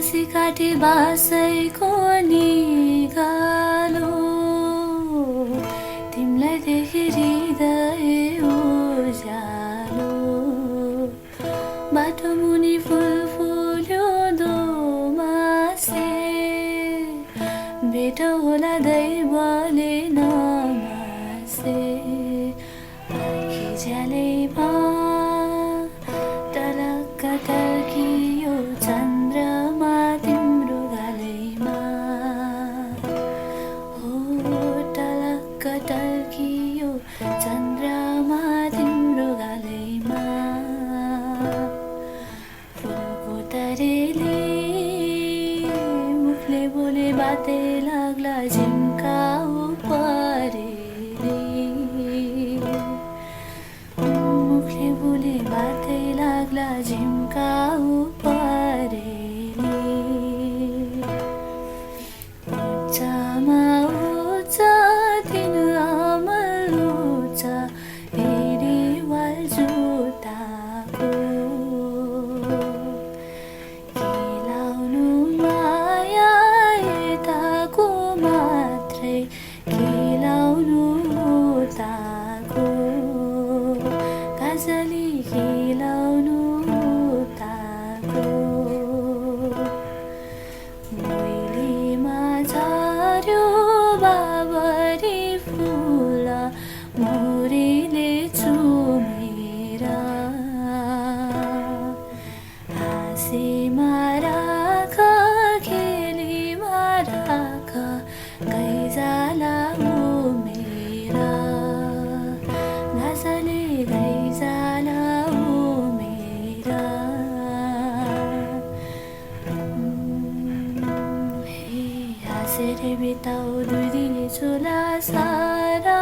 हाँसी काटे बासैको निगालो तिमीलाई देखे हृदय उज्यालो बाटो मुनि फुल फुल्यो दोमासे भेट होला दैवले नमासे आँखी झ्यालैमा टलक्क टल्कियो चन्द्रमा तिम्रो गालैमा हो टलक्क टल्कियो चन्द्रमा तिम्रो गालैमा फुलको तरेले मुखले बोले बातै लाग्ला झिम्काउ परेले मुखले बोले बातै लाग्ला झिम्काउ परेले उच्चमा उच्च तिन अमल उच्च हेरी वाल जुत्ताको खेलाउनु माया यताको मात्रै खेलाउनु उताको गाजली खेलाउनु उताको मैलीमा झर्यो बाबरी फुल मोरीले चुमेर हाँसीमा राख खेलीमा राख गैजाला उमेर घाँसले गैजाला उमेर हे हाँसेर बिताउ दुई दिन चुला सारा